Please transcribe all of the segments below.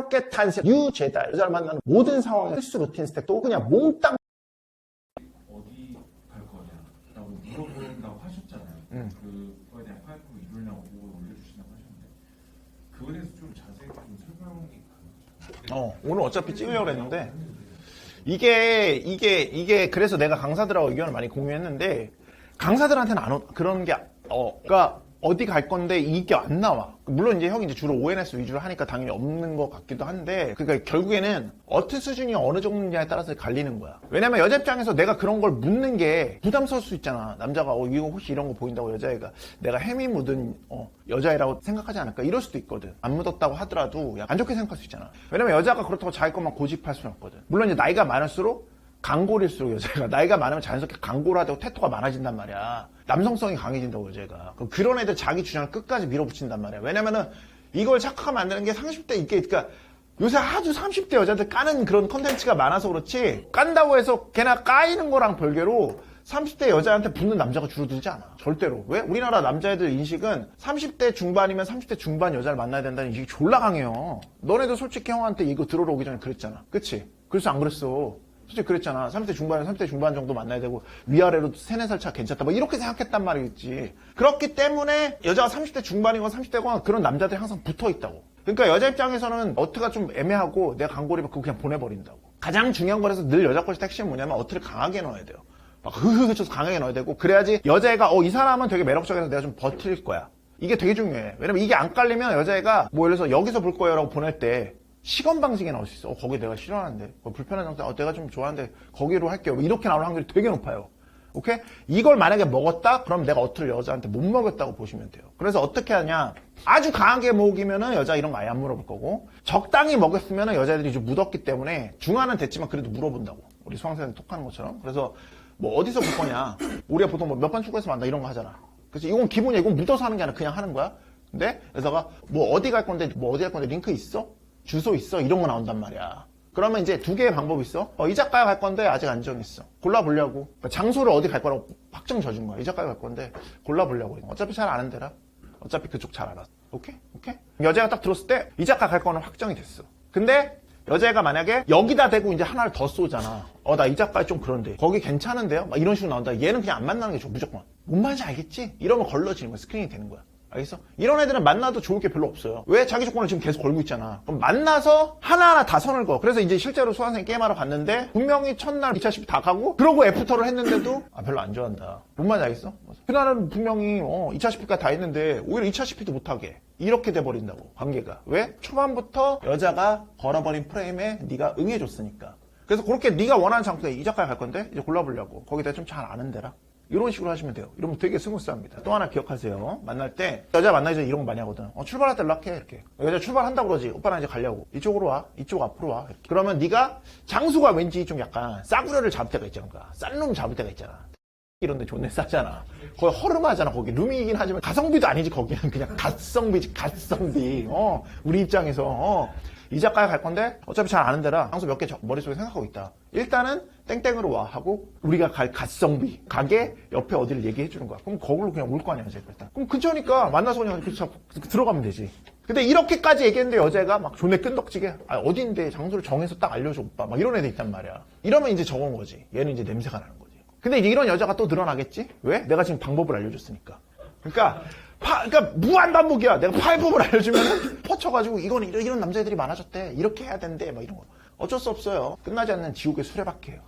새롭게 탄생 뉴제다. 여자를 만나는 모든 상황의 필수 루틴 스택도 그냥 몽땅 어디 갈 거냐라고 물어본다고 하셨잖아요. 그거에 대한 파이프로 이루려고 올려주신다고 하셨는데 그거에 대해서 좀 자세히 좀 설명이 가능하실까요? 오늘 어차피 찍으려고 했는데 이게 그래서 내가 강사들하고 의견을 많이 공유했는데 강사들한테는 그런 게 그러니까 어디 갈 건데 이게 안 나와. 물론 이제 형이 이제 주로 ONS 위주로 하니까 당연히 없는 것 같기도 한데, 그러니까 결국에는 어트 수준이 어느 정도냐에 따라서 갈리는 거야. 왜냐면 여자 입장에서 내가 그런 걸 묻는 게 부담스러울 수 있잖아. 남자가 이거 혹시 이런 거 보인다고 여자애가 내가 햄이 묻은 여자애라고 생각하지 않을까? 이럴 수도 있거든. 안 묻었다고 하더라도 안 좋게 생각할 수 있잖아. 왜냐면 여자가 그렇다고 자기 것만 고집할 수는 없거든. 물론 이제 나이가 많을수록 강골일수록 여자가 나이가 많으면 자연스럽게 강골화 되고 태토가 많아진단 말이야. 남성성이 강해진다고 여자가. 그런 애들 자기 주장을 끝까지 밀어붙인단 말이야. 왜냐면은 이걸 착각하면 안 되는 게 30대 이게 그러니까 요새 아주 30대 여자들 까는 그런 컨텐츠가 많아서 그렇지 깐다고 해서 걔나 까이는 거랑 별개로 30대 여자한테 붙는 남자가 줄어들지 않아. 절대로. 왜? 우리나라 남자애들 인식은 30대 중반이면 30대 중반 여자를 만나야 된다는 인식이 졸라 강해요. 너네도 솔직히 형한테 이거 들어오러 오기 전에 그랬잖아. 그치? 그래서 안 그랬어. 솔직히 그랬잖아. 30대 중반이면 30대 중반 정도 만나야 되고 위아래로 3, 4살 차 괜찮다. 뭐 이렇게 생각했단 말이겠지. 그렇기 때문에 여자가 30대 중반이건 30대건 그런 남자들이 항상 붙어있다고. 그러니까 여자 입장에서는 어트가 좀 애매하고 내가 강골이면 그거 그냥 보내버린다고. 가장 중요한 거라서 늘 여자 거에서 핵심은 뭐냐면 어트를 강하게 넣어야 돼요. 막 흐흐흐 쳐서 강하게 넣어야 되고 그래야지 여자애가 이 사람은 되게 매력적이라서 내가 좀 버틸 거야. 이게 되게 중요해. 왜냐면 이게 안 깔리면 여자애가 뭐 예를 들어서 여기서 볼 거예요 라고 보낼 때 시건 방식이 나올 수 있어. 거기 내가 싫어하는데 불편한 상태 내가 좀 좋아하는데 거기로 할게요. 이렇게 나올 확률이 되게 높아요. 오케이? 이걸 만약에 먹었다? 그럼 내가 어트를 여자한테 못 먹였다고 보시면 돼요. 그래서 어떻게 하냐? 아주 강하게 먹이면은 여자 이런 거 아예 안 물어볼 거고 적당히 먹였으면은 여자들이 좀 묻었기 때문에 중화는 됐지만 그래도 물어본다고. 우리 수강생들 톡하는 것처럼. 그래서 뭐 어디서 볼 거냐? 우리가 보통 뭐 몇 번 출구에서 만나 이런 거 하잖아. 그래서 이건 기본이야. 이건 묻어서 하는 게 아니라 그냥 하는 거야. 근데 여자가 뭐 어디 갈 건데 링크 있어? 주소 있어? 이런 거 나온단 말이야. 그러면 이제 두 개의 방법이 있어. 이 작가에 갈 건데 아직 안 정했어. 골라보려고. 그러니까 장소를 어디 갈 거라고 확정 져준 거야. 이 작가에 갈 건데 골라보려고. 어차피 잘 아는 데라. 어차피 그쪽 잘 알아. 오케이? 여자가 딱 들었을 때 이 작가 갈 거는 확정이 됐어. 근데 여자애가 만약에 여기다 대고 이제 하나를 더 쏘잖아. 나 이 작가 좀 그런데. 거기 괜찮은데요? 막 이런 식으로 나온다. 얘는 그냥 안 만나는 게 좋아. 무조건. 뭔 말인지 알겠지? 이러면 걸러지는 거야. 스크린이 되는 거야. 알겠어? 이런 애들은 만나도 좋을 게 별로 없어요. 왜? 자기 조건을 지금 계속 걸고 있잖아. 그럼 만나서 하나하나 다 선을 그어. 그래서 이제 실제로 수강생이 게임하러 갔는데 분명히 첫날 2차 시비 다 가고 그러고 애프터를 했는데도 별로 안 좋아한다. 뭔 말인지 알겠어? 그날은 분명히 2차 시비까지 다 했는데 오히려 2차 시비도 못하게. 이렇게 돼버린다고. 관계가. 왜? 초반부터 여자가 걸어버린 프레임에 네가 응해줬으니까. 그래서 그렇게 네가 원하는 장소에 이 작가에 갈 건데 이제 골라보려고. 거기 내가 좀 잘 아는 데라. 이런 식으로 하시면 돼요. 이러면 되게 스무스합니다. 또 하나 기억하세요. 만날 때 여자 만나기 전에 이런 거 많이 하거든. 출발할 때 연락해 이렇게. 여자 출발한다고 그러지. 오빠랑 이제 가려고. 이쪽으로 와. 이쪽 앞으로 와. 이렇게. 그러면 네가 장소가 왠지 좀 약간 싸구려를 잡을 때가 있잖아. 싼 놈 잡을 때가 있잖아. 이런 데 존내 싸잖아. 거의 허름하잖아. 거기 룸이긴 하지만 가성비도 아니지. 거기는 그냥 갓성비지. 갓성비. 우리 입장에서 이 작가에 갈 건데 어차피 잘 아는 데라 장소 몇 개 머릿속에 생각하고 있다. 일단은 땡땡으로 와 하고 우리가 갈 갓성비 가게 옆에 어디를 얘기해 주는 거야. 그럼 거기로 그냥 올 거 아니야. 제가 일단. 그럼 근처니까 만나서 그냥 들어가면 되지. 근데 이렇게까지 얘기했는데 여자가 막 존내 끈덕지게 어딘데 장소를 정해서 딱 알려줘 오빠 막 이런 애들 있단 말이야. 이러면 이제 적은 거지. 얘는 이제 냄새가 나는 거지. 근데 이제 이런 여자가 또 늘어나겠지? 왜? 내가 지금 방법을 알려줬으니까. 그러니까 무한 반복이야. 내가 파이법을 알려주면 퍼쳐가지고 이거는 이런 남자애들이 많아졌대. 이렇게 해야 된대. 막 이런 거. 어쩔 수 없어요. 끝나지 않는 지옥의 수레바퀴예요.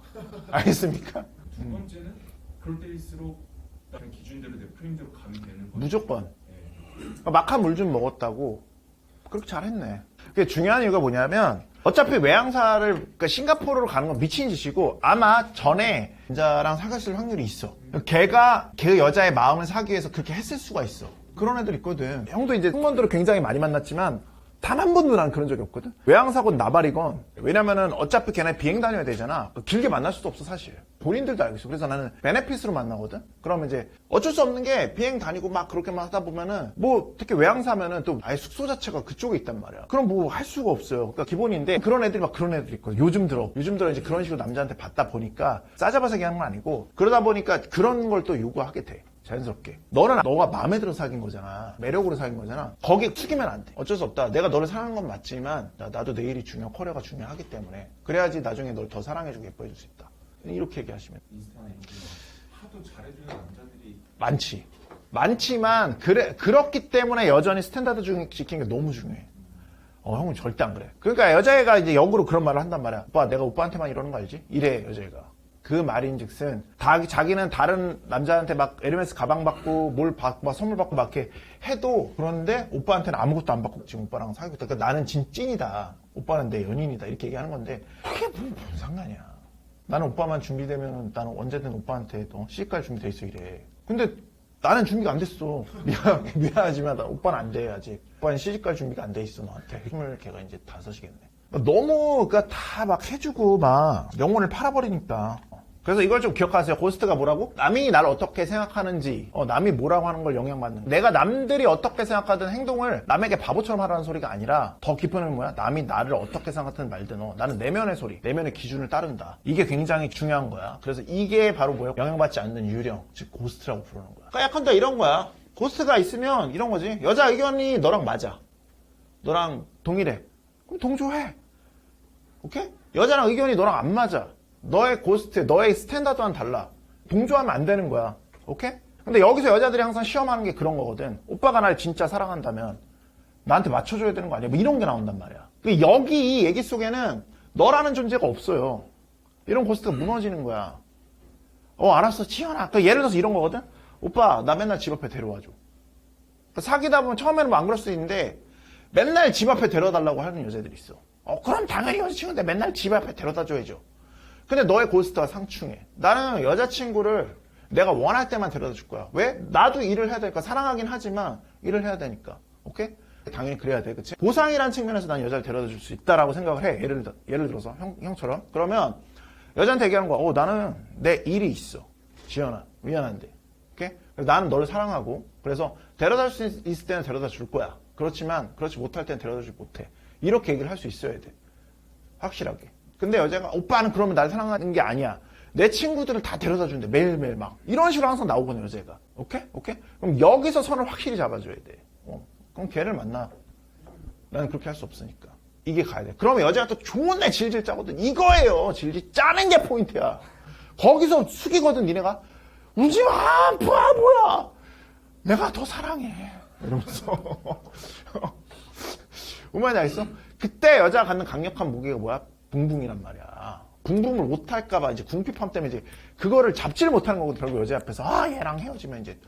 알겠습니까? 두 번째는 그럴 때일수록 다른 기준대로 내 프레임대로 가면 되는 거예요. 무조건. 막한 물 좀 먹었다고. 그렇게 잘했네. 그게 중요한 이유가 뭐냐면 어차피 외항사를 그러니까 싱가포르로 가는 건 미친 짓이고 아마 전에 여자랑 사귀었을 확률이 있어. 걔가 그 여자의 마음을 사기 위해서 그렇게 했을 수가 있어. 그런 애들 있거든. 형도 이제 승무원들을 굉장히 많이 만났지만 단 한 번도 난 그런 적이 없거든. 외항사건 나발이건. 왜냐면은 어차피 걔네 비행 다녀야 되잖아. 길게 만날 수도 없어 사실. 본인들도 알고 있어. 그래서 나는 베네핏으로 만나거든. 그러면 이제 어쩔 수 없는 게 비행 다니고 막 그렇게만 하다 보면은 뭐 특히 외항사면은 또 아예 숙소 자체가 그쪽에 있단 말이야. 그럼 뭐 할 수가 없어요. 그러니까 기본인데 그런 애들이 막 그런 애들이 있거든. 요즘 들어 이제 그런 식으로 남자한테 받다 보니까 싸잡아서 얘기하는 건 아니고 그러다 보니까 그런 걸 또 요구하게 돼. 자연스럽게. 너는 너가 마음에 들어 사귄 거잖아. 매력으로 사귄 거잖아. 거기에 숙이면 안 돼. 어쩔 수 없다. 내가 너를 사랑한 건 맞지만 나도 내 일이 커리어가 중요하기 때문에 그래야지 나중에 널 더 사랑해주고 예뻐해줄 수 있다. 이렇게 얘기하시면 인스타나 이런 게 하도 잘해주는 남자들이 많지. 많지만 그렇기 때문에 여전히 스탠다드 지키는 게 너무 중요해. 형은 절대 안 그래. 그러니까 여자애가 이제 역으로 그런 말을 한단 말이야. 오빠 내가 오빠한테만 이러는 거 알지? 이래 여자애가. 그 말인즉슨 자기는 다른 남자한테 막 에르메스 가방 받고 뭘 받고 막 선물 받고 막 이렇게 해도 그런데 오빠한테는 아무것도 안 받고 지금 오빠랑 사귀고 있다. 그러니까 나는 찐이다. 오빠는 내 연인이다. 이렇게 얘기하는 건데 그게 무슨 상관이야. 나는 오빠만 준비되면 나는 언제든 오빠한테 시집갈 준비돼 있어 이래. 근데 나는 준비가 안 됐어. 미안하지만 오빠는 안 돼 아직. 오빠는 시집갈 준비가 안 돼 있어 너한테. 20개가 이제 5이겠네. 너무 그러니까 다 막 해주고 막 영혼을 팔아버리니까. 그래서 이걸 좀 기억하세요. 고스트가 뭐라고? 남이 나를 어떻게 생각하는지, 남이 뭐라고 하는 걸 영향받는. 내가 남들이 어떻게 생각하든 행동을 남에게 바보처럼 하라는 소리가 아니라 더 깊은 의미는 뭐야? 남이 나를 어떻게 생각하든 말든 나는 내면의 소리, 내면의 기준을 따른다. 이게 굉장히 중요한 거야. 그래서 이게 바로 뭐야? 영향받지 않는 유령, 즉 고스트라고 부르는 거야. 그러니까 약간 더 이런 거야. 고스트가 있으면 이런 거지. 여자 의견이 너랑 맞아. 너랑 동일해. 그럼 동조해. 오케이? 여자랑 의견이 너랑 안 맞아. 너의 고스트, 너의 스탠다드와는 달라. 동조하면 안 되는 거야. 오케이? 근데 여기서 여자들이 항상 시험하는 게 그런 거거든. 오빠가 날 진짜 사랑한다면 나한테 맞춰줘야 되는 거 아니야? 뭐 이런 게 나온단 말이야. 여기 이 얘기 속에는 너라는 존재가 없어요. 이런 고스트가 무너지는 거야. 알았어, 지연아. 그러니까 예를 들어서 이런 거거든. 오빠, 나 맨날 집 앞에 데려와줘. 그러니까 사귀다 보면 처음에는 뭐 안 그럴 수 있는데 맨날 집 앞에 데려달라고 하는 여자들이 있어. 그럼 당연히 여자친구인데 맨날 집 앞에 데려다 줘야죠. 근데 너의 고스트가 상충해. 나는 여자친구를 내가 원할 때만 데려다 줄 거야. 왜? 나도 일을 해야 되니까. 사랑하긴 하지만 일을 해야 되니까. 오케이? 당연히 그래야 돼. 그치? 보상이라는 측면에서 난 여자를 데려다 줄 수 있다라고 생각을 해. 예를 들어서 형처럼. 그러면 여자한테 얘기하는 거야. 나는 내 일이 있어. 지연아, 미안한데. 오케이? 그래서 나는 너를 사랑하고 그래서 데려다 줄 수 있을 때는 데려다 줄 거야. 그렇지만 그렇지 못할 때는 데려다 주지 못해. 이렇게 얘기를 할 수 있어야 돼. 확실하게. 근데 여자가 오빠는 그러면 날 사랑하는 게 아니야. 내 친구들을 다 데려다 준대. 매일매일 막. 이런 식으로 항상 나오거든 여자가. 오케이? 오케이? 그럼 여기서 선을 확실히 잡아줘야 돼. 그럼 걔를 만나. 나는 그렇게 할 수 없으니까. 이게 가야 돼. 그러면 여자가 또 좋은 애 질질 짜거든. 이거예요. 질질 짜는 게 포인트야. 거기서 숙이거든 니네가. 울지 마! 뭐야! 내가 더 사랑해. 이러면서. 얼마나 알겠어? 그때 여자가 갖는 강력한 무기가 뭐야? 붕붕이란 말이야. 붕붕을 못할까봐 이제 궁핍함 때문에 이제 그거를 잡지를 못하는 거거든. 결국 여자 앞에서 얘랑 헤어지면 이제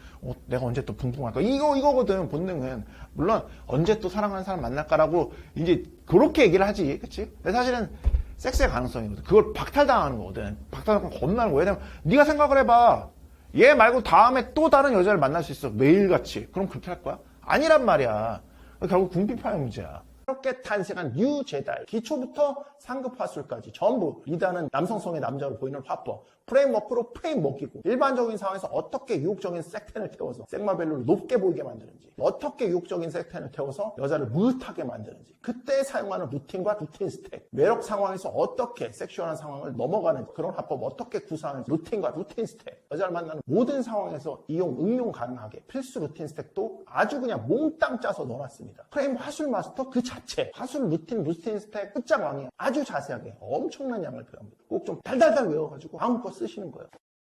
내가 언제 또 붕붕할까? 이거거든 본능은. 물론 언제 또 사랑하는 사람 만날까라고 이제 그렇게 얘기를 하지, 그렇지? 근데 사실은 섹스의 가능성이거든. 그걸 박탈당하는 거거든. 박탈당하면 겁나는 거야. 왜냐면 네가 생각을 해봐. 얘 말고 다음에 또 다른 여자를 만날 수 있어. 매일같이. 그럼 그렇게 할 거야? 아니란 말이야. 결국 궁핍함의 문제야. 새롭게 탄생한 뉴 제달, 기초부터 상급 화술까지 전부 리드하는 남성성의 남자로 보이는 화법, 프레임워크로 프레임 먹이고 일반적인 상황에서 어떻게 유혹적인 섹텐을 태워서 섹마밸류를 높게 보이게 만드는지, 어떻게 유혹적인 섹텐을 태워서 여자를 무릇하게 만드는지, 그때 사용하는 루틴과 루틴 스택, 매력 상황에서 어떻게 섹슈얼한 상황을 넘어가는지, 그런 화법 어떻게 구사하는지, 루틴과 루틴 스택, 여자를 만나는 모든 상황에서 응용 가능하게 필수 루틴 스택도 아주 그냥 몽땅 짜서 넣어놨습니다. 프레임 화술 마스터 그 자체, 화술 루틴 스택 끝장왕이야. 아주 자세하게 엄청난 양을 표현합니다. 꼭 좀 달달달 외워가지고 다음 거 쓰시는 거예요.